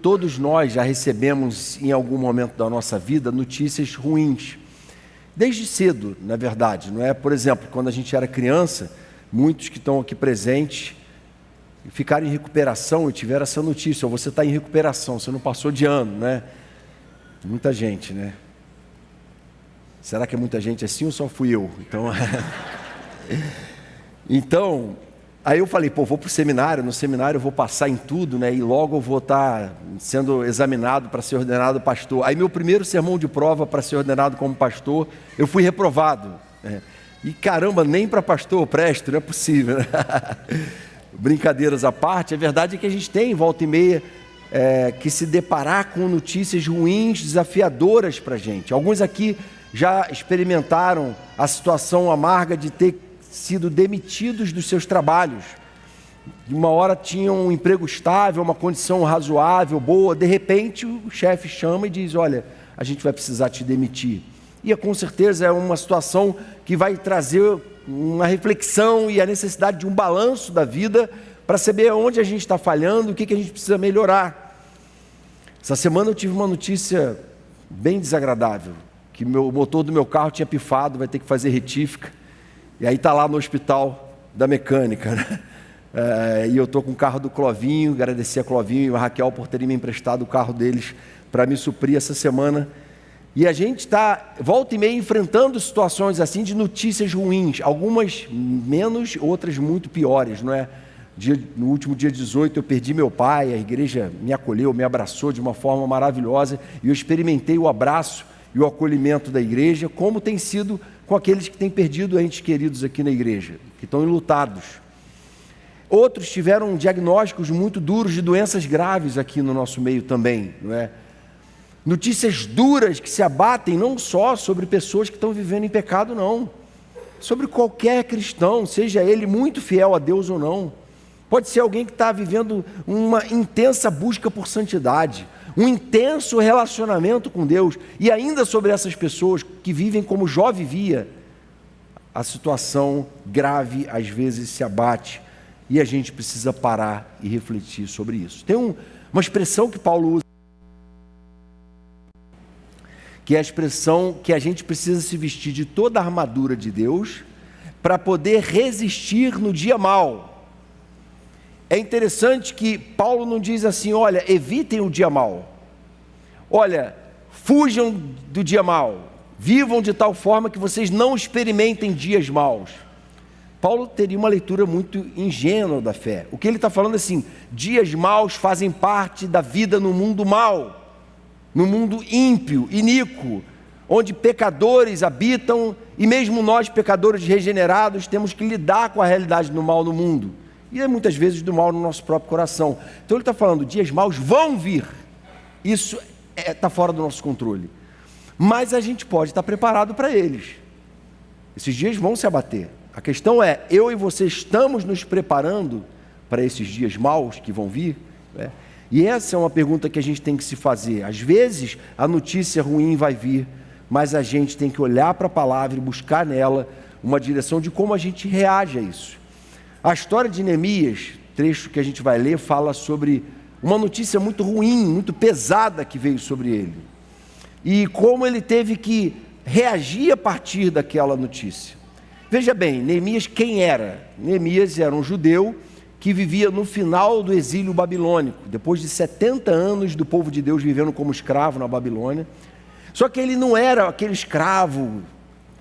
Todos nós já recebemos em algum momento da nossa vida notícias ruins. Desde cedo, na verdade, não é? Por exemplo, quando a gente era criança, muitos que estão aqui presentes ficaram em recuperação e tiveram essa notícia: ou você está em recuperação, você não passou de ano, né? Muita gente, né? Será que é muita gente assim ou só fui eu? Então, aí eu falei, vou para o seminário, no seminário eu vou passar em tudo, né? E logo eu vou estar sendo examinado para ser ordenado pastor. Aí meu primeiro sermão de prova para ser ordenado como pastor, eu fui reprovado, né? E caramba, nem para pastor eu presto, não é possível, né? Brincadeiras à parte, a verdade é que a gente tem, volta e meia, que se deparar com notícias ruins, desafiadoras para a gente. Alguns aqui já experimentaram a situação amarga de ter sido demitidos dos seus trabalhos. De uma hora tinham um emprego estável, uma condição razoável, boa, de repente o chefe chama e diz: olha, a gente vai precisar te demitir. E com certeza é uma situação que vai trazer uma reflexão e a necessidade de um balanço da vida para saber onde a gente está falhando, o que a gente precisa melhorar. Essa semana eu tive uma notícia bem desagradável, que o motor do meu carro tinha pifado, vai ter que fazer retífica, e aí está lá no hospital da mecânica, né? E eu estou com o carro do Clovinho, agradecer a Clovinho e a Raquel por terem me emprestado o carro deles para me suprir essa semana. E a gente está, volta e meia, enfrentando situações assim de notícias ruins, algumas menos, outras muito piores, não é? No último dia 18 eu perdi meu pai, a igreja me acolheu, me abraçou de uma forma maravilhosa, e eu experimentei o abraço e o acolhimento da igreja, como tem sido com aqueles que têm perdido entes queridos aqui na igreja, que estão enlutados. Outros tiveram diagnósticos muito duros de doenças graves aqui no nosso meio também, não é? Notícias duras que se abatem não só sobre pessoas que estão vivendo em pecado, não. Sobre qualquer cristão, seja ele muito fiel a Deus ou não. Pode ser alguém que está vivendo uma intensa busca por santidade, um intenso relacionamento com Deus, e ainda sobre essas pessoas que vivem como Jó vivia, a situação grave às vezes se abate, e a gente precisa parar e refletir sobre isso. Tem uma expressão que Paulo usa, que é a expressão que a gente precisa se vestir de toda a armadura de Deus para poder resistir no dia mau. É interessante que Paulo não diz assim: olha, evitem o dia mau, olha, fujam do dia mau, vivam de tal forma que vocês não experimentem dias maus. Paulo teria uma leitura muito ingênua da fé. O que ele está falando assim: dias maus fazem parte da vida no mundo mau, no mundo ímpio, iníquo, onde pecadores habitam, e mesmo nós, pecadores regenerados, temos que lidar com a realidade do mal no mundo, e muitas vezes do mal no nosso próprio coração. Então ele está falando: dias maus vão vir, isso está fora do nosso controle, mas a gente pode estar preparado para eles. Esses dias vão se abater. A questão é, eu e você estamos nos preparando para esses dias maus que vão vir, né? E essa é uma pergunta que a gente tem que se fazer. Às vezes a notícia ruim vai vir, mas a gente tem que olhar para a palavra e buscar nela uma direção de como a gente reage a isso. A história de Neemias, trecho que a gente vai ler, fala sobre uma notícia muito ruim, muito pesada que veio sobre ele, e como ele teve que reagir a partir daquela notícia. Veja bem, Neemias quem era? Neemias era um judeu que vivia no final do exílio babilônico, depois de 70 anos do povo de Deus vivendo como escravo na Babilônia. Só que ele não era aquele escravo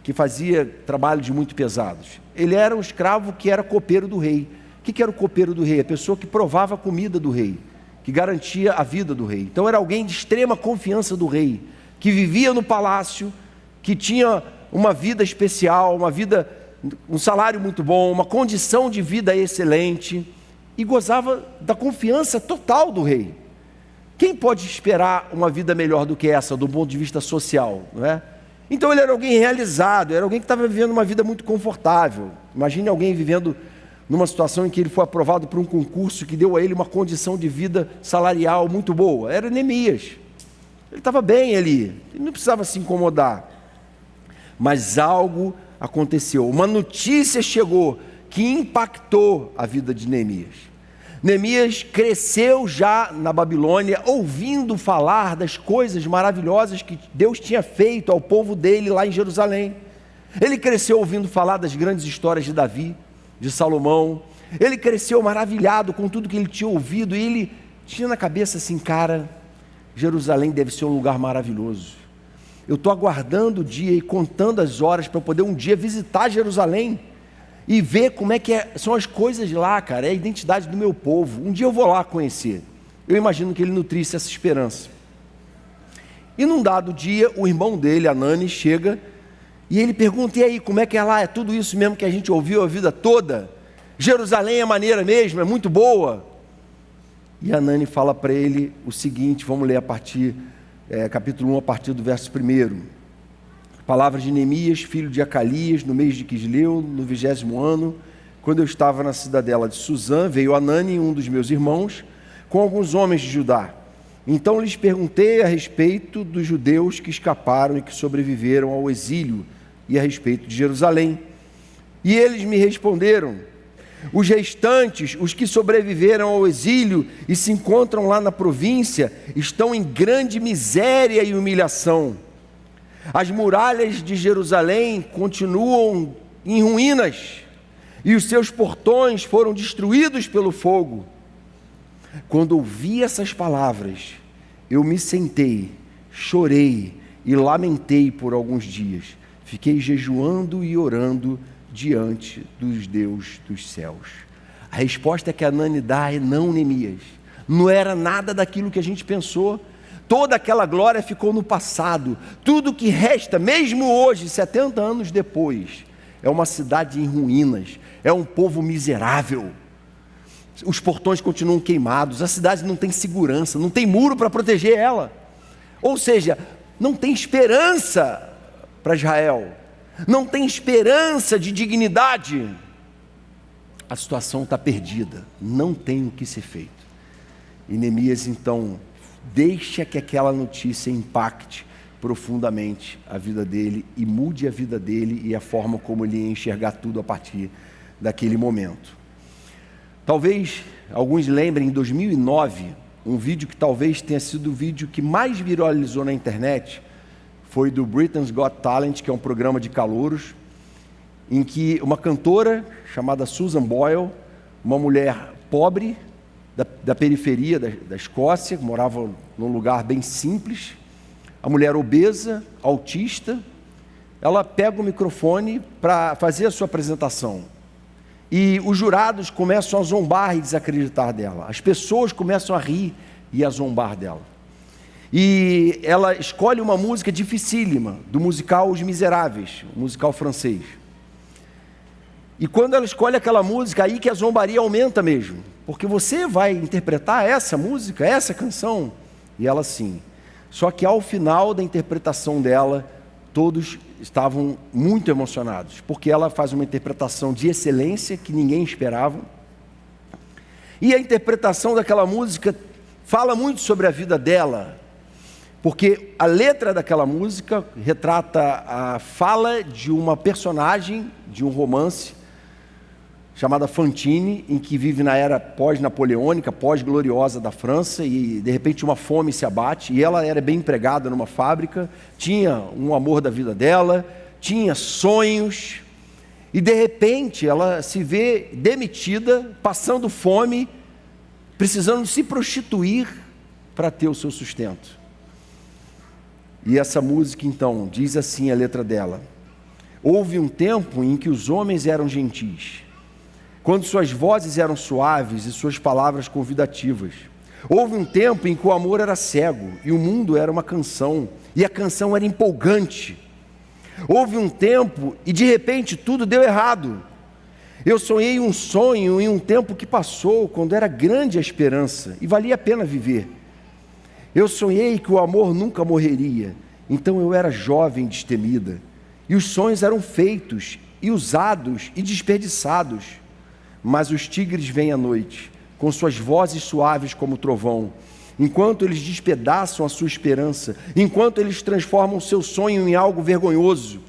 que fazia trabalhos muito pesados. Ele era um escravo que era copeiro do rei. O que era o copeiro do rei? A pessoa que provava a comida do rei, que garantia a vida do rei. Então era alguém de extrema confiança do rei, que vivia no palácio, que tinha uma vida especial, uma vida, um salário muito bom, uma condição de vida excelente, e gozava da confiança total do rei. Quem pode esperar uma vida melhor do que essa, do ponto de vista social, não é? Então ele era alguém realizado, era alguém que estava vivendo uma vida muito confortável. Imagine alguém vivendo numa situação em que ele foi aprovado por um concurso que deu a ele uma condição de vida salarial muito boa. Era Neemias. Ele estava bem ali, ele não precisava se incomodar. Mas algo aconteceu, uma notícia chegou que impactou a vida de Neemias. Neemias cresceu já na Babilônia, ouvindo falar das coisas maravilhosas que Deus tinha feito ao povo dele lá em Jerusalém. Ele cresceu ouvindo falar das grandes histórias de Davi, de Salomão. Ele cresceu maravilhado com tudo que ele tinha ouvido, e ele tinha na cabeça assim: cara, Jerusalém deve ser um lugar maravilhoso. Eu estou aguardando o dia e contando as horas para poder um dia visitar Jerusalém e ver como é que são as coisas de lá, cara, é a identidade do meu povo. Um dia eu vou lá conhecer. Eu imagino que ele nutrisse essa esperança. E num dado dia, o irmão dele, Anani, chega e ele pergunta: e aí, como é que é lá? É tudo isso mesmo que a gente ouviu a vida toda? Jerusalém é maneira mesmo, é muito boa? E Anani fala para ele o seguinte, vamos ler a partir, capítulo 1, a partir do verso 1. Palavras de Neemias, filho de Acalias, no mês de Quisleu, no 20º ano, quando eu estava na cidadela de Suzã, veio Anani, um dos meus irmãos, com alguns homens de Judá. Então lhes perguntei a respeito dos judeus que escaparam e que sobreviveram ao exílio, e a respeito de Jerusalém. E eles me responderam: os restantes, os que sobreviveram ao exílio e se encontram lá na província, estão em grande miséria e humilhação. As muralhas de Jerusalém continuam em ruínas, e os seus portões foram destruídos pelo fogo. Quando ouvi essas palavras, eu me sentei, chorei e lamentei por alguns dias. Fiquei jejuando e orando diante dos Deus dos céus. A resposta que Anani dá é não, Neemias. Não era nada daquilo que a gente pensou. Toda aquela glória ficou no passado. Tudo que resta, mesmo hoje, 70 anos depois, é uma cidade em ruínas, é um povo miserável. Os portões continuam queimados, a cidade não tem segurança, não tem muro para proteger ela. Ou seja, não tem esperança para Israel, não tem esperança de dignidade. A situação está perdida, não tem o que ser feito. E Neemias então deixa que aquela notícia impacte profundamente a vida dele e mude a vida dele e a forma como ele ia enxergar tudo a partir daquele momento. Talvez alguns lembrem, em 2009, um vídeo que talvez tenha sido o vídeo que mais viralizou na internet, foi do Britain's Got Talent, que é um programa de calouros, em que uma cantora chamada Susan Boyle, uma mulher pobre, da periferia da Escócia, morava num lugar bem simples, a mulher obesa, autista, ela pega o microfone para fazer a sua apresentação. E os jurados começam a zombar e desacreditar dela. As pessoas começam a rir e a zombar dela. E ela escolhe uma música dificílima, do musical Os Miseráveis, um musical francês. E quando ela escolhe aquela música, aí que a zombaria aumenta mesmo. Porque você vai interpretar essa música, essa canção? E ela sim. Só que ao final da interpretação dela, todos estavam muito emocionados, porque ela faz uma interpretação de excelência que ninguém esperava. E a interpretação daquela música fala muito sobre a vida dela, porque a letra daquela música retrata a fala de uma personagem de um romance chamada Fantine, em que vive na era pós-napoleônica, pós-gloriosa da França, e de repente uma fome se abate, e ela era bem empregada numa fábrica, tinha um amor da vida dela, tinha sonhos, e de repente ela se vê demitida, passando fome, precisando se prostituir para ter o seu sustento. E essa música então, diz assim a letra dela: houve um tempo em que os homens eram gentis, quando suas vozes eram suaves e suas palavras convidativas. Houve um tempo em que o amor era cego e o mundo era uma canção, e a canção era empolgante. Houve um tempo e de repente tudo deu errado. Eu sonhei um sonho em um tempo que passou, quando era grande a esperança e valia a pena viver. Eu sonhei que o amor nunca morreria, então eu era jovem destemida, e os sonhos eram feitos e usados e desperdiçados. Mas os tigres vêm à noite, com suas vozes suaves como trovão, enquanto eles despedaçam a sua esperança, enquanto eles transformam o seu sonho em algo vergonhoso.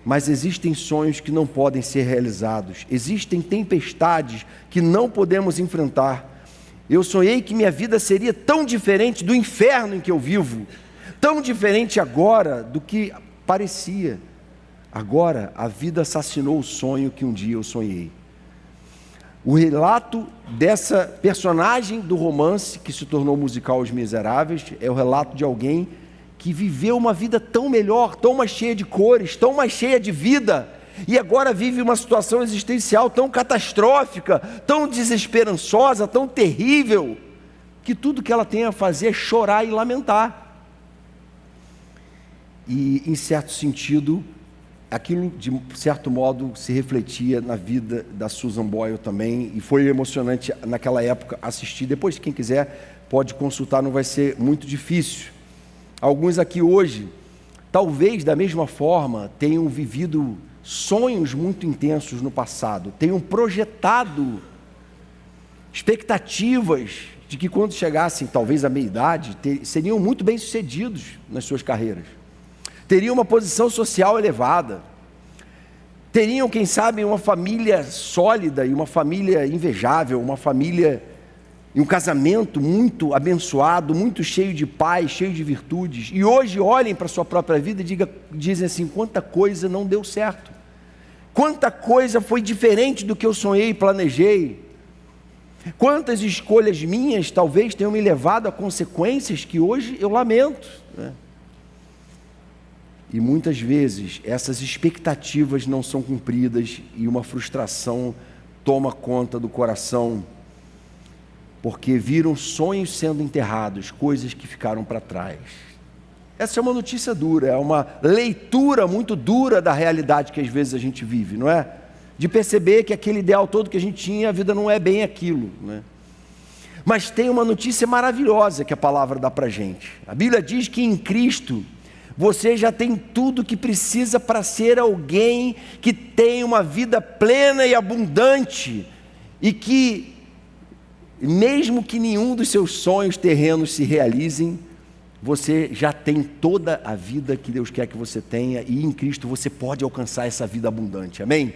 Mas existem sonhos que não podem ser realizados. Existem tempestades que não podemos enfrentar. Eu sonhei que minha vida seria tão diferente do inferno em que eu vivo, tão diferente agora do que parecia. Agora a vida assassinou o sonho que um dia eu sonhei. O relato dessa personagem do romance que se tornou musical Os Miseráveis é o relato de alguém que viveu uma vida tão melhor, tão mais cheia de cores, tão mais cheia de vida, e agora vive uma situação existencial tão catastrófica, tão desesperançosa, tão terrível, que tudo que ela tem a fazer é chorar e lamentar. E, em certo sentido, aquilo, de certo modo, se refletia na vida da Susan Boyle também, e foi emocionante naquela época assistir. Depois, quem quiser, pode consultar, não vai ser muito difícil. Alguns aqui hoje, talvez da mesma forma, tenham vivido sonhos muito intensos no passado, tenham projetado expectativas de que quando chegassem, talvez à meia-idade, seriam muito bem-sucedidos nas suas carreiras. Teriam uma posição social elevada, teriam, quem sabe, uma família sólida e uma família invejável, uma família e um casamento muito abençoado, muito cheio de paz, cheio de virtudes. E hoje olhem para a sua própria vida e dizem assim: quanta coisa não deu certo, quanta coisa foi diferente do que eu sonhei e planejei, quantas escolhas minhas talvez tenham me levado a consequências que hoje eu lamento, né? E muitas vezes essas expectativas não são cumpridas e uma frustração toma conta do coração, porque viram sonhos sendo enterrados, coisas que ficaram para trás. Essa é uma notícia dura, é uma leitura muito dura da realidade que às vezes a gente vive, não é? De perceber que aquele ideal todo que a gente tinha, a vida não é bem aquilo, né? Mas tem uma notícia maravilhosa que a palavra dá para a gente. A Bíblia diz que em Cristo você já tem tudo que precisa para ser alguém que tem uma vida plena e abundante, e que, mesmo que nenhum dos seus sonhos terrenos se realizem, você já tem toda a vida que Deus quer que você tenha, e em Cristo você pode alcançar essa vida abundante, amém?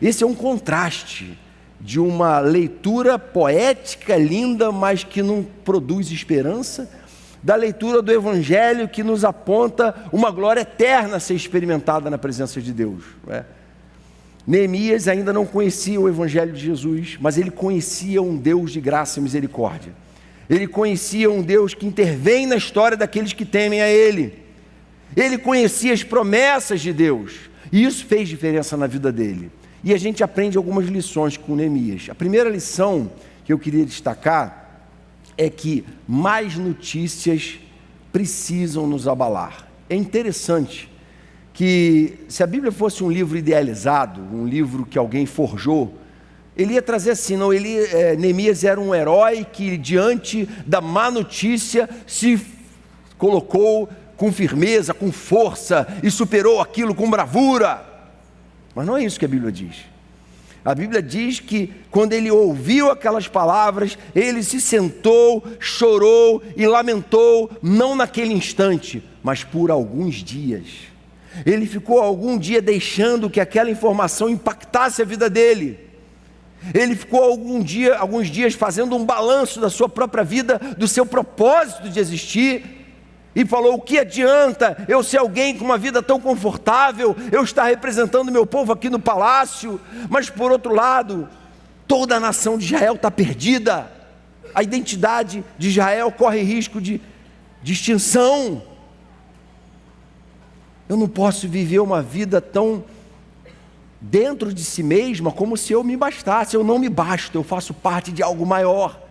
Esse é um contraste de uma leitura poética, linda, mas que não produz esperança, da leitura do Evangelho que nos aponta uma glória eterna a ser experimentada na presença de Deus, não é? Neemias ainda não conhecia o Evangelho de Jesus, mas ele conhecia um Deus de graça e misericórdia. Ele conhecia um Deus que intervém na história daqueles que temem a Ele. Ele conhecia as promessas de Deus, e isso fez diferença na vida dele. E a gente aprende algumas lições com Neemias. A primeira lição que eu queria destacar é que mais notícias precisam nos abalar. É interessante que, se a Bíblia fosse um livro idealizado, um livro que alguém forjou, ele ia trazer assim, não, Neemias era um herói que, diante da má notícia, se colocou com firmeza, com força, e superou aquilo com bravura. Mas não é isso que a Bíblia diz. A Bíblia diz que, quando ele ouviu aquelas palavras, ele se sentou, chorou e lamentou, não naquele instante, mas por alguns dias. Ele ficou algum dia deixando que aquela informação impactasse a vida dele. Ele ficou alguns dias fazendo um balanço da sua própria vida, do seu propósito de existir, e falou: o que adianta eu ser alguém com uma vida tão confortável, eu estar representando meu povo aqui no palácio, mas por outro lado, toda a nação de Israel está perdida, a identidade de Israel corre risco de extinção. Eu não posso viver uma vida tão dentro de si mesma como se eu me bastasse. Eu não me basto, eu faço parte de algo maior,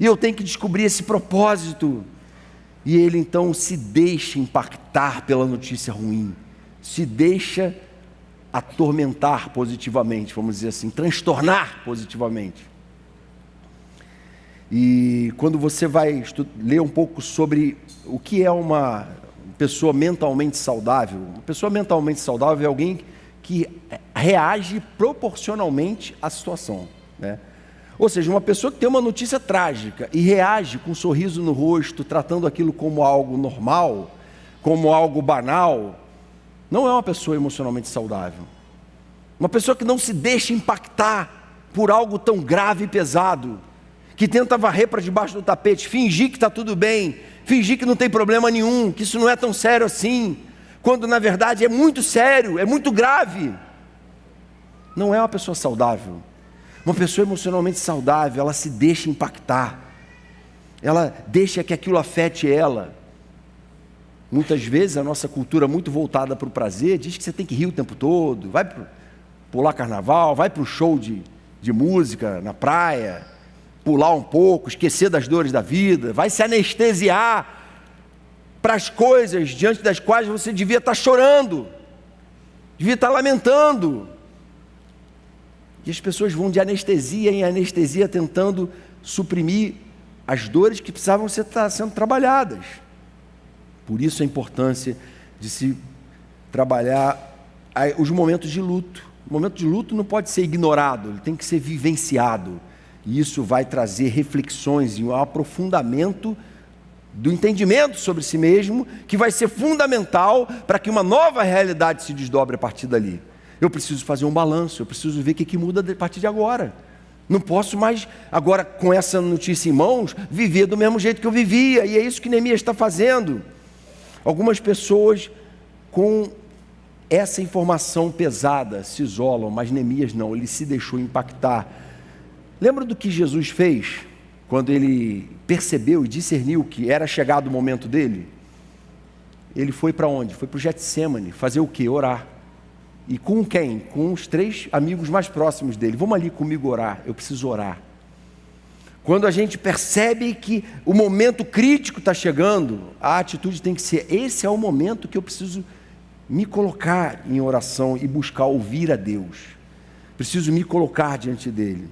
e eu tenho que descobrir esse propósito. E ele então se deixa impactar pela notícia ruim, se deixa atormentar positivamente, vamos dizer assim, transtornar positivamente. E quando você vai ler um pouco sobre o que é uma pessoa mentalmente saudável, uma pessoa mentalmente saudável é alguém que reage proporcionalmente à situação, né? Ou seja, uma pessoa que tem uma notícia trágica e reage com um sorriso no rosto, tratando aquilo como algo normal, como algo banal, não é uma pessoa emocionalmente saudável. Uma pessoa que não se deixa impactar por algo tão grave e pesado, que tenta varrer para debaixo do tapete, fingir que está tudo bem, fingir que não tem problema nenhum, que isso não é tão sério assim, quando na verdade é muito sério, é muito grave. Não é uma pessoa saudável. Uma pessoa emocionalmente saudável, ela se deixa impactar, ela deixa que aquilo afete ela. Muitas vezes a nossa cultura muito voltada para o prazer diz que você tem que rir o tempo todo, vai pular carnaval, vai para o show de música na praia, pular um pouco, esquecer das dores da vida, vai se anestesiar para as coisas diante das quais você devia estar chorando, devia estar lamentando. E as pessoas vão de anestesia em anestesia tentando suprimir as dores que precisavam estar sendo trabalhadas. Por isso a importância de se trabalhar os momentos de luto. O momento de luto não pode ser ignorado, ele tem que ser vivenciado. E isso vai trazer reflexões e um aprofundamento do entendimento sobre si mesmo, que vai ser fundamental para que uma nova realidade se desdobre a partir dali. Eu preciso fazer um balanço, eu preciso ver o que muda a partir de agora. Não posso mais, agora com essa notícia em mãos, viver do mesmo jeito que eu vivia. E é isso que Neemias está fazendo. Algumas pessoas com essa informação pesada se isolam, mas Neemias não, ele se deixou impactar. Lembra do que Jesus fez quando ele percebeu e discerniu que era chegado o momento dele? Ele foi para onde? Foi para o Getsêmani, fazer o quê? Orar. E com quem? Com os 3 amigos mais próximos dele. Vamos ali comigo orar, eu preciso orar. Quando a gente percebe que o momento crítico está chegando, a atitude tem que ser: esse é o momento que eu preciso me colocar em oração e buscar ouvir a Deus. Preciso me colocar diante dele.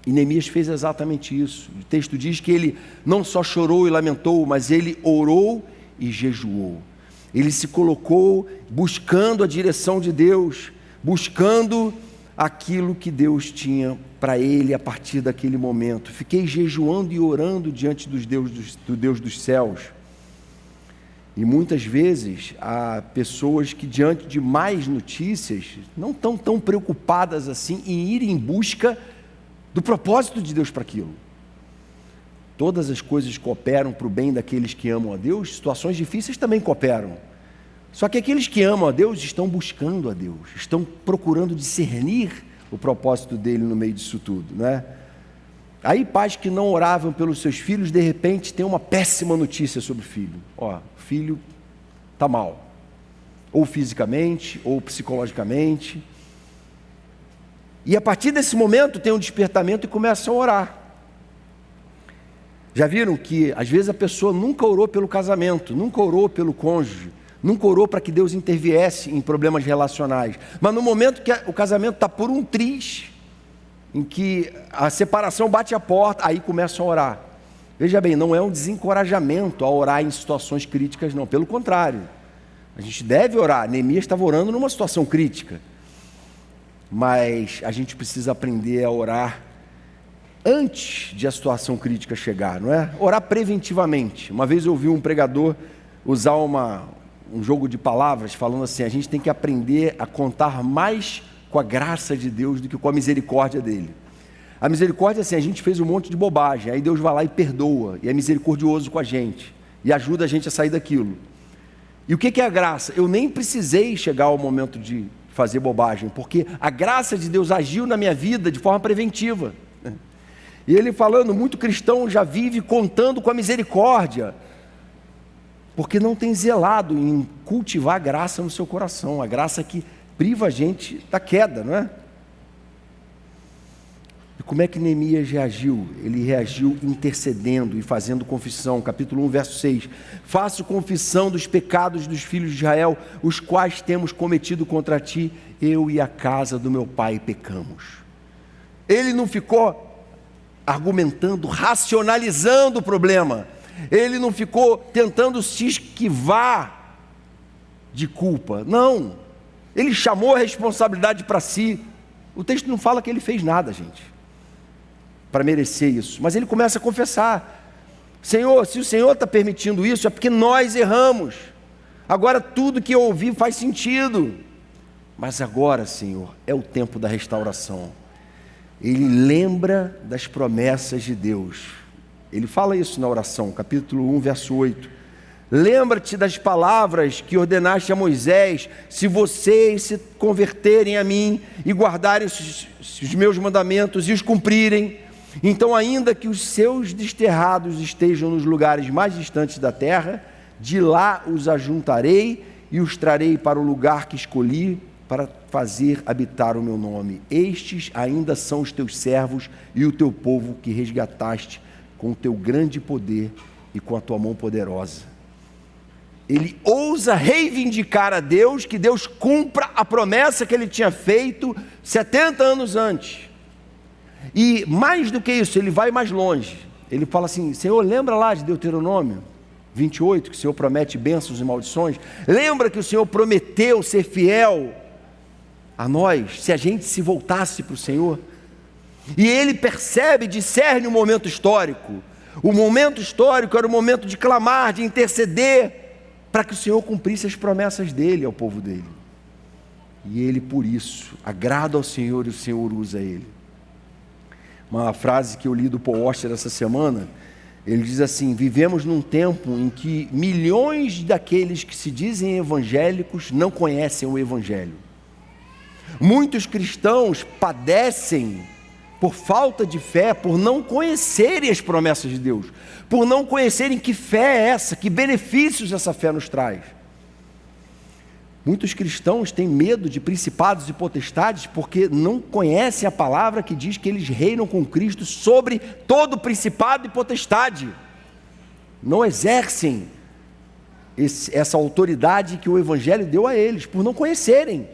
E Neemias fez exatamente isso. O texto diz que ele não só chorou e lamentou, mas ele orou e jejuou. Ele se colocou buscando a direção de Deus, buscando aquilo que Deus tinha para ele a partir daquele momento. Fiquei jejuando e orando diante do Deus dos céus. E muitas vezes há pessoas que, diante de mais notícias, não estão tão preocupadas assim em ir em busca do propósito de Deus para aquilo. Todas as coisas cooperam para o bem daqueles que amam a Deus, situações difíceis também cooperam. Só que aqueles que amam a Deus estão buscando a Deus, estão procurando discernir o propósito dele no meio disso tudo, né? Aí pais que não oravam pelos seus filhos, de repente tem uma péssima notícia sobre o filho. Ó, o filho está mal, ou fisicamente, ou psicologicamente. E a partir desse momento tem um despertamento e começam a orar. Já viram que às vezes a pessoa nunca orou pelo casamento, nunca orou pelo cônjuge, nunca orou para que Deus interviesse em problemas relacionais, mas no momento que o casamento está por um triz, em que a separação bate a porta, aí começa a orar. Veja bem, não é um desencorajamento a orar em situações críticas, não, pelo contrário, a gente deve orar. Neemias estava orando numa situação crítica, mas a gente precisa aprender a orar antes de a situação crítica chegar, não é? Orar preventivamente. Uma vez eu ouvi um pregador usar um jogo de palavras, falando assim: a gente tem que aprender a contar mais com a graça de Deus do que com a misericórdia dele. A misericórdia é assim: a gente fez um monte de bobagem, aí Deus vai lá e perdoa, e é misericordioso com a gente, e ajuda a gente a sair daquilo. E o que é a graça? Eu nem precisei chegar ao momento de fazer bobagem, porque a graça de Deus agiu na minha vida de forma preventiva. E ele falando, muito cristão já vive contando com a misericórdia, porque não tem zelado em cultivar a graça no seu coração, a graça que priva a gente da queda, não é? E como é que Neemias reagiu? Ele reagiu intercedendo e fazendo confissão. Capítulo 1, verso 6. Faço confissão dos pecados dos filhos de Israel, os quais temos cometido contra ti, eu e a casa do meu pai pecamos. Ele não ficou argumentando, racionalizando o problema. Ele não ficou tentando se esquivar de culpa. Não. Ele chamou a responsabilidade para si. O texto não fala que ele fez nada, gente, para merecer isso. Mas ele começa a confessar: Senhor, se o Senhor está permitindo isso, é porque nós erramos. Agora tudo que eu ouvi faz sentido. Mas agora, Senhor, é o tempo da restauração. Ele lembra das promessas de Deus. Ele fala isso na oração, capítulo 1, verso 8. Lembra-te das palavras que ordenaste a Moisés: se vocês se converterem a mim e guardarem os meus mandamentos e os cumprirem, então, ainda que os seus desterrados estejam nos lugares mais distantes da terra, de lá os ajuntarei e os trarei para o lugar que escolhi para fazer habitar o meu nome. Estes ainda são os teus servos e o teu povo que resgataste com o teu grande poder e com a tua mão poderosa. Ele ousa reivindicar a Deus, que Deus cumpra a promessa que ele tinha feito 70 anos antes. E mais do que isso, ele vai mais longe. Ele fala assim: Senhor, lembra lá de Deuteronômio 28, que o Senhor promete bênçãos e maldições? Lembra que o Senhor prometeu ser fiel a nós, se a gente se voltasse para o Senhor? E ele percebe, discerne o momento histórico. O momento histórico era o momento de clamar, de interceder, para que o Senhor cumprisse as promessas dele ao povo dele. E ele, por isso, agrada ao Senhor e o Senhor usa ele. Uma frase que eu li do Paul Washer essa semana, ele diz assim: vivemos num tempo em que milhões daqueles que se dizem evangélicos não conhecem o Evangelho. Muitos cristãos padecem por falta de fé, por não conhecerem as promessas de Deus, por não conhecerem que fé é essa, que benefícios essa fé nos traz. Muitos cristãos têm medo de principados e potestades porque não conhecem a palavra que diz que eles reinam com Cristo sobre todo principado e potestade. Não exercem essa autoridade que o Evangelho deu a eles, por não conhecerem.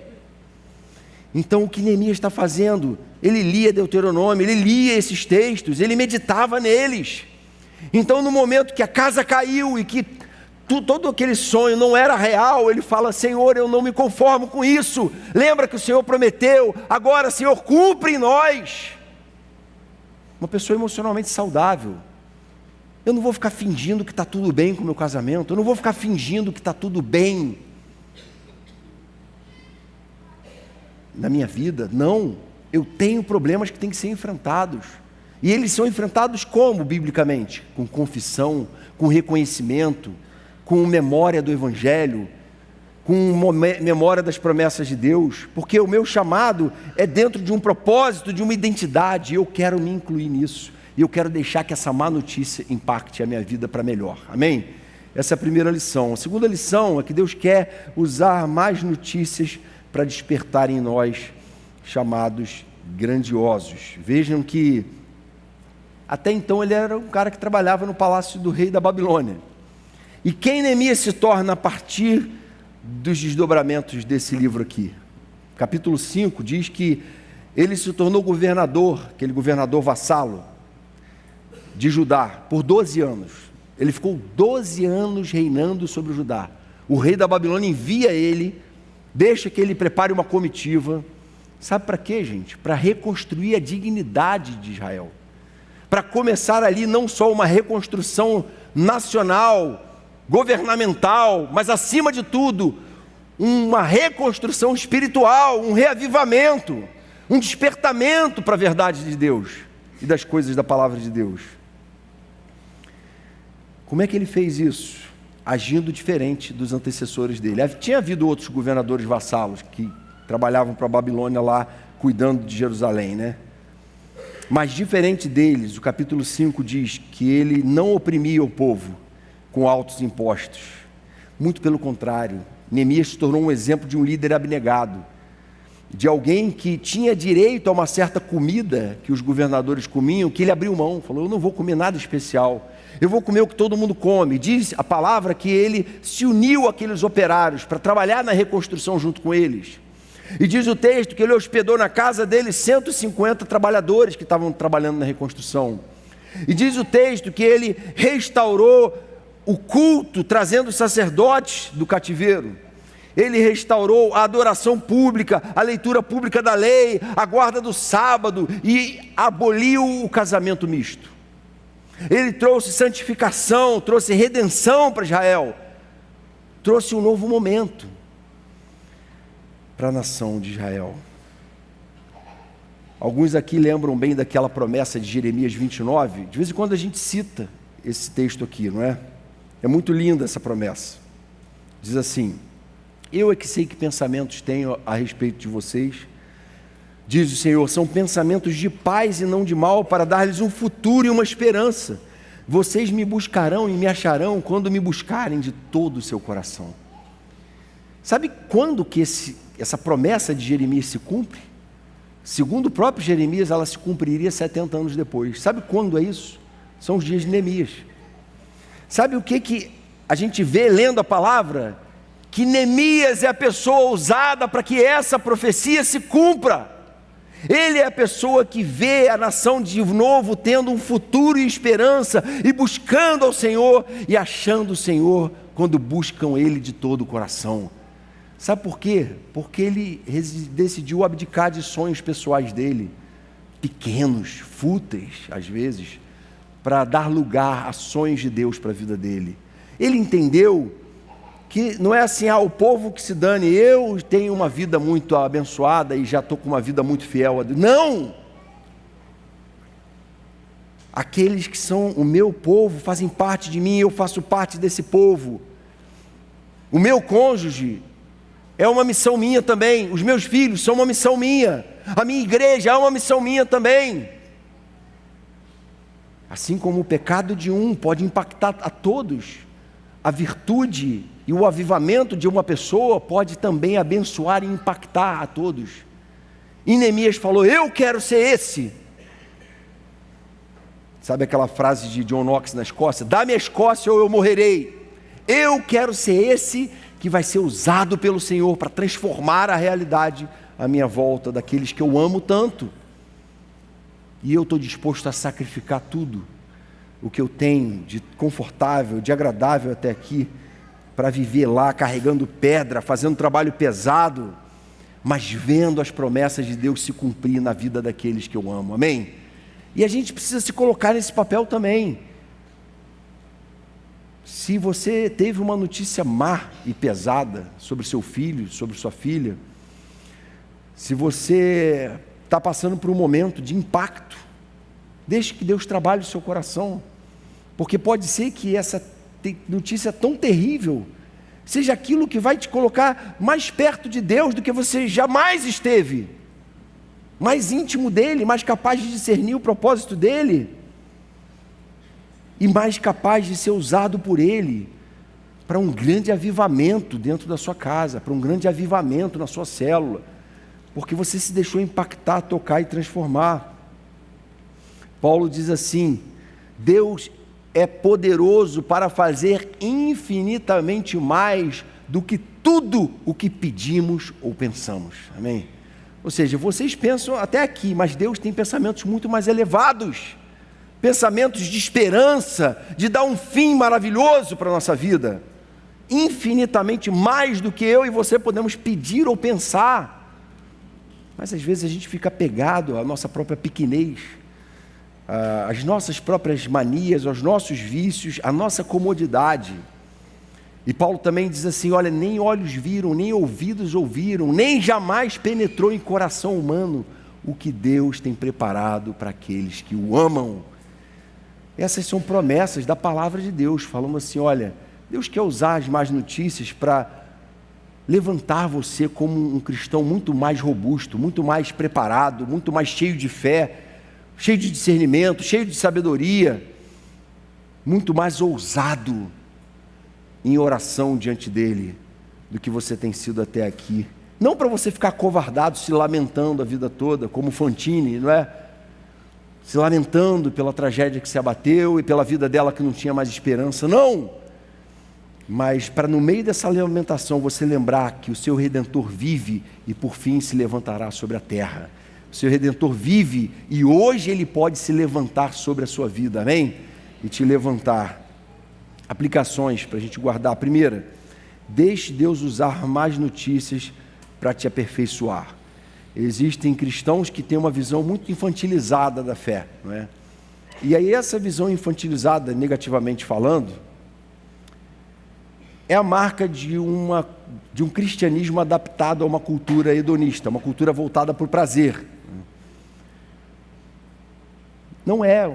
Então o que Neemias está fazendo? Ele lia Deuteronômio, ele lia esses textos, ele meditava neles. Então no momento que a casa caiu e que todo aquele sonho não era real, ele fala: Senhor, eu não me conformo com isso. Lembra que o Senhor prometeu, agora, Senhor, cumpre em nós. Uma pessoa emocionalmente saudável. Eu não vou ficar fingindo que está tudo bem com o meu casamento, eu não vou ficar fingindo que está tudo bem na minha vida. Não, eu tenho problemas que têm que ser enfrentados. E eles são enfrentados como, biblicamente? Com confissão, com reconhecimento, com memória do Evangelho, com memória das promessas de Deus, porque o meu chamado é dentro de um propósito, de uma identidade, e eu quero me incluir nisso, e eu quero deixar que essa má notícia impacte a minha vida para melhor, amém? Essa é a primeira lição. A segunda lição é que Deus quer usar más notícias para despertar em nós chamados grandiosos. Vejam que até então ele era um cara que trabalhava no palácio do rei da Babilônia. E quem Neemias se torna a partir dos desdobramentos desse livro aqui? Capítulo 5 diz que ele se tornou governador, aquele governador vassalo de Judá, por 12 anos. Ele ficou 12 anos reinando sobre o Judá. O rei da Babilônia envia ele, deixa que ele prepare uma comitiva. Sabe para quê, gente? Para reconstruir a dignidade de Israel. Para começar ali não só uma reconstrução nacional, governamental, mas acima de tudo, uma reconstrução espiritual, um reavivamento, um despertamento para a verdade de Deus e das coisas da palavra de Deus. Como é que ele fez isso? Agindo diferente dos antecessores dele. Tinha havido outros governadores vassalos que trabalhavam para a Babilônia lá, cuidando de Jerusalém, né? Mas diferente deles, o capítulo 5 diz que ele não oprimia o povo com altos impostos. Muito pelo contrário, Neemias se tornou um exemplo de um líder abnegado, de alguém que tinha direito a uma certa comida que os governadores comiam, que ele abriu mão, falou: eu não vou comer nada especial, eu vou comer o que todo mundo come. Diz a palavra que ele se uniu àqueles operários para trabalhar na reconstrução junto com eles. E diz o texto que ele hospedou na casa dele 150 trabalhadores que estavam trabalhando na reconstrução. E diz o texto que ele restaurou o culto, trazendo os sacerdotes do cativeiro. Ele restaurou a adoração pública, a leitura pública da lei, a guarda do sábado, e aboliu o casamento misto. Ele trouxe santificação, trouxe redenção para Israel. trouxe um novo momento para a nação de Israel. Alguns aqui lembram bem daquela promessa de Jeremias 29. De vez em quando a gente cita esse texto aqui, não é? É muito linda essa promessa. Diz assim: eu é que sei que pensamentos tenho a respeito de vocês, diz o Senhor, são pensamentos de paz e não de mal, para dar-lhes um futuro e uma esperança. Vocês me buscarão e me acharão quando me buscarem de todo o seu coração. Sabe quando que essa promessa de Jeremias se cumpre? Segundo o próprio Jeremias, ela se cumpriria 70 anos depois. Sabe quando é isso? São os dias de Neemias. Sabe o que a gente vê lendo a palavra? Que Neemias é a pessoa ousada para que essa profecia se cumpra. Ele é a pessoa que vê a nação de novo tendo um futuro e esperança, e buscando ao Senhor, e achando o Senhor quando buscam Ele de todo o coração. Sabe por quê? Porque ele decidiu abdicar de sonhos pessoais dele, pequenos, fúteis às vezes, para dar lugar a sonhos de Deus para a vida dele. Ele entendeu que não é assim, o povo que se dane, eu tenho uma vida muito abençoada e já estou com uma vida muito fiel a Deus. Não! Aqueles que são o meu povo fazem parte de mim, eu faço parte desse povo. O meu cônjuge é uma missão minha também, os meus filhos são uma missão minha, a minha igreja é uma missão minha também. Assim como o pecado de um pode impactar a todos, a virtude e o avivamento de uma pessoa pode também abençoar e impactar a todos. E Neemias falou: eu quero ser esse. Sabe aquela frase de John Knox na Escócia? Dá-me a Escócia ou eu morrerei. Eu quero ser esse que vai ser usado pelo Senhor para transformar a realidade à minha volta, daqueles que eu amo tanto. E eu estou disposto a sacrificar tudo o que eu tenho de confortável, de agradável até aqui, para viver lá carregando pedra, fazendo trabalho pesado, mas vendo as promessas de Deus se cumprir na vida daqueles que eu amo. Amém? E a gente precisa se colocar nesse papel também. Se você teve uma notícia má e pesada sobre seu filho, sobre sua filha, se você está passando por um momento de impacto, deixe que Deus trabalhe o seu coração, porque pode ser que essa notícia tão terrível seja aquilo que vai te colocar mais perto de Deus do que você jamais esteve, mais íntimo dEle, mais capaz de discernir o propósito dEle, e mais capaz de ser usado por Ele para um grande avivamento dentro da sua casa, para um grande avivamento na sua célula, porque você se deixou impactar, tocar e transformar. Paulo diz assim: Deus é poderoso para fazer infinitamente mais do que tudo o que pedimos ou pensamos. Amém? Ou seja, vocês pensam até aqui, mas Deus tem pensamentos muito mais elevados, pensamentos de esperança, de dar um fim maravilhoso para a nossa vida, infinitamente mais do que eu e você podemos pedir ou pensar. Mas às vezes a gente fica apegado à nossa própria pequenez, às nossas próprias manias, aos nossos vícios, à nossa comodidade. E Paulo também diz assim: olha, nem olhos viram, nem ouvidos ouviram, nem jamais penetrou em coração humano o que Deus tem preparado para aqueles que o amam. Essas são promessas da palavra de Deus, falando assim: olha, Deus quer usar as más notícias para levantar você como um cristão muito mais robusto, muito mais preparado, muito mais cheio de fé, cheio de discernimento, cheio de sabedoria, muito mais ousado em oração diante dEle do que você tem sido até aqui. Não para você ficar acovardado, se lamentando a vida toda, como Fantine, não é? Se lamentando pela tragédia que se abateu e pela vida dela que não tinha mais esperança, não! Mas para no meio dessa lamentação você lembrar que o seu Redentor vive e por fim se levantará sobre a terra. O seu Redentor vive e hoje Ele pode se levantar sobre a sua vida, amém? E te levantar. Aplicações para a gente guardar. Primeira, deixe Deus usar mais notícias para te aperfeiçoar. Existem cristãos que têm uma visão muito infantilizada da fé, não é? E aí essa visão infantilizada, negativamente falando, é a marca de um cristianismo adaptado a uma cultura hedonista, uma cultura voltada para o prazer. Não é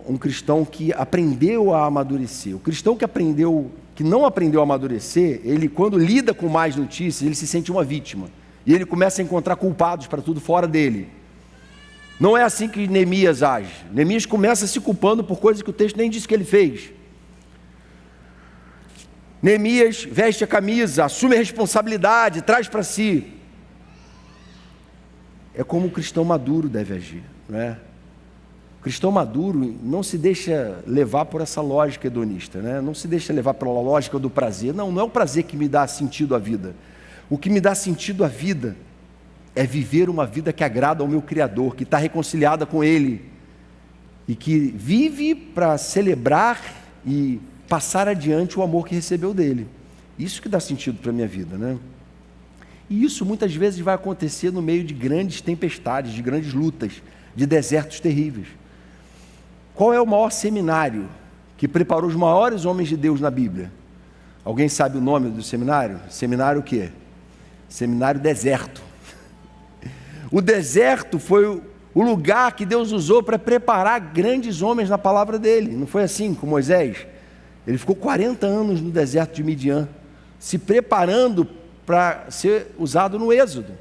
um cristão que aprendeu a amadurecer. O cristão que não aprendeu a amadurecer, ele, quando lida com mais notícias, ele se sente uma vítima. E ele começa a encontrar culpados para tudo fora dele. Não é assim que Neemias age. Neemias começa se culpando por coisas que o texto nem diz que ele fez. Neemias veste a camisa, assume a responsabilidade, traz para si. É como um cristão maduro deve agir, não é? O cristão maduro não se deixa levar por essa lógica hedonista, né? Não se deixa levar pela lógica do prazer. Não é o prazer que me dá sentido à vida. O que me dá sentido à vida é viver uma vida que agrada ao meu Criador, que está reconciliada com Ele e que vive para celebrar e passar adiante o amor que recebeu dele. Isso que dá sentido para a minha vida, né? E isso muitas vezes vai acontecer no meio de grandes tempestades, de grandes lutas, de desertos terríveis. Qual é o maior seminário que preparou os maiores homens de Deus na Bíblia? Alguém sabe o nome do seminário? Seminário o quê? Seminário deserto. O deserto foi o lugar que Deus usou para preparar grandes homens na palavra dele. Não foi assim com Moisés? Ele ficou 40 anos no deserto de Midian, se preparando para ser usado no Êxodo.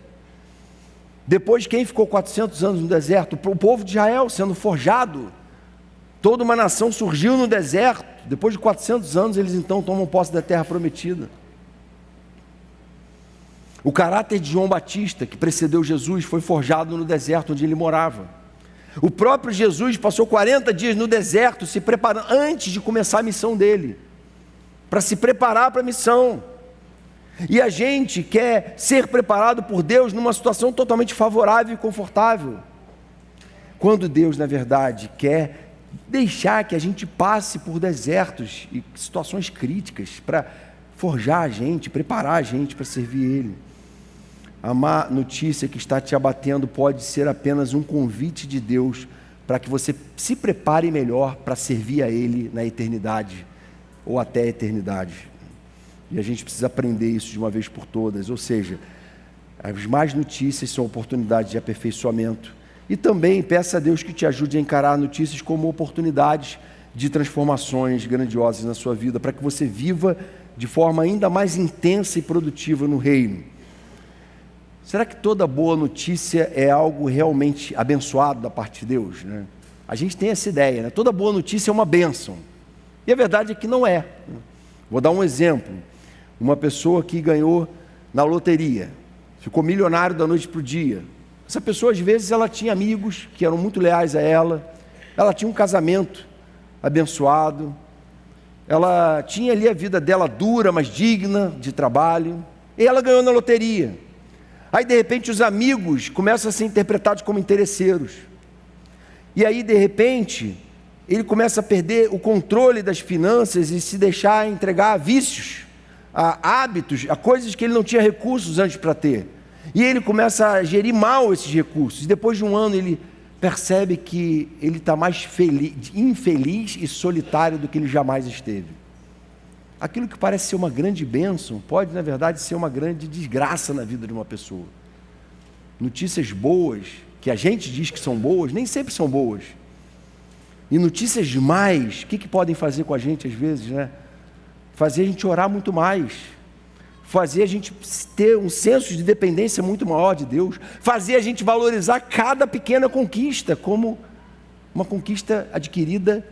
Depois, quem ficou 400 anos no deserto? O povo de Israel sendo forjado. Toda uma nação surgiu no deserto. Depois de 400 anos, eles então tomam posse da terra prometida. O caráter de João Batista, que precedeu Jesus, foi forjado no deserto onde ele morava. O próprio Jesus passou 40 dias no deserto, se preparando, antes de começar a missão dele, para se preparar para a missão. E a gente quer ser preparado por Deus numa situação totalmente favorável e confortável, quando Deus, na verdade, quer deixar que a gente passe por desertos e situações críticas para forjar a gente, preparar a gente para servir Ele. A má notícia que está te abatendo pode ser apenas um convite de Deus para que você se prepare melhor para servir a Ele na eternidade ou até a eternidade. E a gente precisa aprender isso de uma vez por todas, ou seja, as más notícias são oportunidades de aperfeiçoamento. E também peça a Deus que te ajude a encarar notícias como oportunidades de transformações grandiosas na sua vida, para que você viva de forma ainda mais intensa e produtiva no reino. Será que toda boa notícia é algo realmente abençoado da parte de Deus, né? A gente tem essa ideia, né? Toda boa notícia é uma bênção. E a verdade é que não é. Vou dar um exemplo. Uma pessoa que ganhou na loteria, ficou milionário da noite para o dia. Essa pessoa, às vezes, ela tinha amigos que eram muito leais a ela tinha um casamento abençoado, ela tinha ali a vida dela dura, mas digna de trabalho, e ela ganhou na loteria. Aí, de repente, os amigos começam a ser interpretados como interesseiros. E aí, de repente, ele começa a perder o controle das finanças e se deixar entregar a vícios, a hábitos, a coisas que ele não tinha recursos antes para ter. E ele começa a gerir mal esses recursos. E depois de um ano ele percebe que ele está mais infeliz e solitário do que ele jamais esteve. Aquilo que parece ser uma grande bênção pode, na verdade, ser uma grande desgraça na vida de uma pessoa. Notícias boas, que a gente diz que são boas, nem sempre são boas. E notícias demais, o que podem fazer com a gente às vezes, né? Fazer a gente orar muito mais, fazer a gente ter um senso de dependência muito maior de Deus, fazer a gente valorizar cada pequena conquista como uma conquista adquirida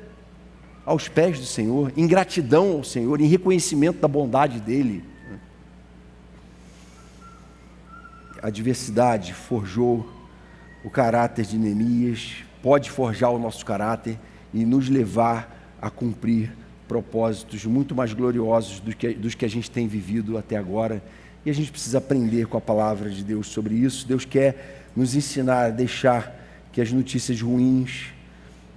aos pés do Senhor, em gratidão ao Senhor, em reconhecimento da bondade dEle. A adversidade forjou o caráter de Neemias, pode forjar o nosso caráter e nos levar a cumprir propósitos muito mais gloriosos dos que a gente tem vivido até agora, e a gente precisa aprender com a palavra de Deus sobre isso. Deus quer nos ensinar a deixar que as notícias ruins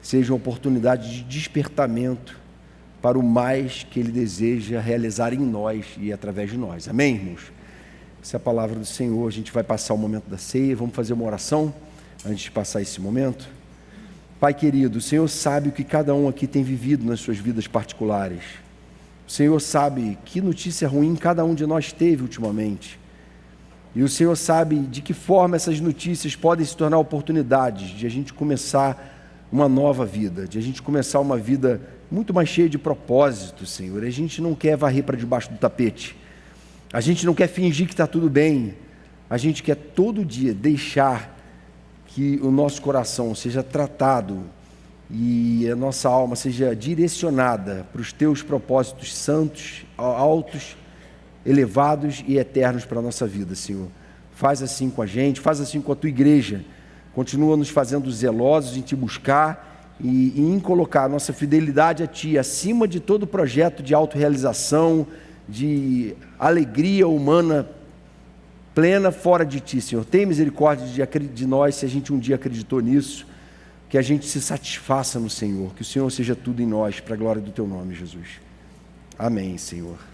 sejam oportunidades de despertamento para o mais que Ele deseja realizar em nós e através de nós. Amém, irmãos? Essa é a palavra do Senhor. A gente vai passar o momento da ceia, vamos fazer uma oração antes de passar esse momento. Pai querido, o Senhor sabe o que cada um aqui tem vivido nas suas vidas particulares. O Senhor sabe que notícia ruim cada um de nós teve ultimamente. E o Senhor sabe de que forma essas notícias podem se tornar oportunidades de a gente começar uma nova vida, de a gente começar uma vida muito mais cheia de propósito, Senhor. A gente não quer varrer para debaixo do tapete. A gente não quer fingir que está tudo bem. A gente quer todo dia deixar que o nosso coração seja tratado e a nossa alma seja direcionada para os teus propósitos santos, altos, elevados e eternos para a nossa vida, Senhor. Faz assim com a gente, faz assim com a tua igreja. Continua nos fazendo zelosos em te buscar e em colocar a nossa fidelidade a ti acima de todo projeto de autorrealização, de alegria humana plena fora de ti, Senhor. Tem misericórdia de nós se a gente um dia acreditou nisso, que a gente se satisfaça no Senhor, que o Senhor seja tudo em nós, para a glória do teu nome, Jesus. Amém, Senhor.